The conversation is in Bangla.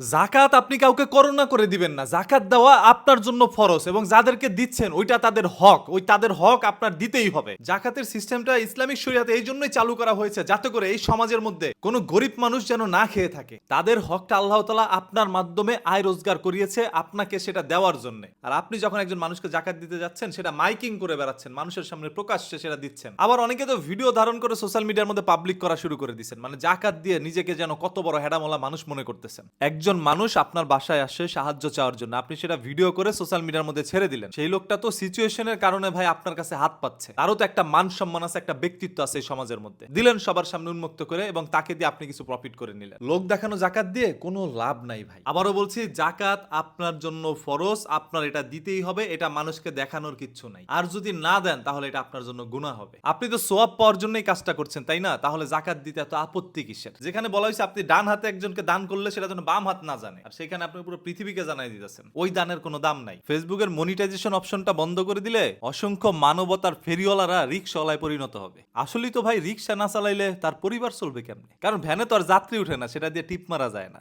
জাকাত আপনি কাউকে করুণা করে দিবেন না। জাকাত দেওয়া আপনার জন্য ফরজ এবং যাদেরকে দিচ্ছেন ওইটা তাদের হক। ওই তাদের হক আপনার দিতেই হবে। জাকাতের সিস্টেমটা ইসলামিক শরিয়াতে এই জন্যই চালু করা হয়েছে যাতে করে এই সমাজের মধ্যে কোনো গরিব মানুষ যেন না খেয়ে থাকে। তাদের হকটা আল্লাহ তাআলা আপনার মাধ্যমে আয় রোজগার করিয়েছে আপনাকে সেটা দেওয়ার জন্য। আর আপনি যখন একজন মানুষকে জাকাত দিতে যাচ্ছেন সেটা মাইকিং করে বেড়াচ্ছেন, মানুষের সামনে প্রকাশ্যে সেটা দিচ্ছেন। আবার অনেকে তো ভিডিও ধারণ করে সোশ্যাল মিডিয়ার মধ্যে পাবলিক করা শুরু করে দিচ্ছেন, মানে জাকাত দিয়ে নিজেকে যেন কত বড় হেডামলা মানুষ মনে করতেছেন। একজন মানুষ আপনার বাসায় আসে সাহায্য চাওয়ার জন্য, আপনি সেটা ভিডিও করে সোশ্যাল মিডিয়ার মধ্যে ছেড়ে দিলেন। সেই লোকটা তো সিচুয়েশনের কারণে ভাই আপনার কাছে হাত পাচ্ছে, তারও তো একটা মান সম্মান আছে, একটা ব্যক্তিত্ব আছে এই সমাজের মধ্যে। দিলেন সবার সামনে উন্মুক্ত করে এবং তাকে দিয়ে আপনি কিছু প্রফিট করে নিলেন। লোক দেখানো জাকাত দিয়ে কোনো লাভ নাই ভাই। আবারও বলছি, জাকাত আপনার জন্য ফরজ, আপনার এটা দিতেই হবে। এটা মানুষকে দেখানোর কিচ্ছু নাই। আর যদি না দেন তাহলে এটা আপনার জন্য গুনাহ হবে। আপনি তো সোয়াব পাওয়ার জন্যই কাজটা করছেন, তাই না? তাহলে জাকাত দিতে এত আপত্তি কিসের? যেখানে বলা হয়েছে আপনি ডান হাতে একজনকে দান করলে সেটা যেন বাম হাত না জানে, আর সেখানে আপনি পুরো পৃথিবীকে জানাই দিতেছেন ওই দানের কোনো দাম নাই। ফেসবুকের মনিটাইজেশন অপশনটা বন্ধ করে দিলে অসংখ্য মানবতার ফেরিওয়ালারা রিকশাওয়ালায় পরিণত হবে। আসলেই তো ভাই রিকশা না চালাইলে তার পরিবার চলবে কেমনে? কারণ ভ্যানে তো আর যাত্রী উঠে না, সেটা দিয়ে টিপ মারা যায় না।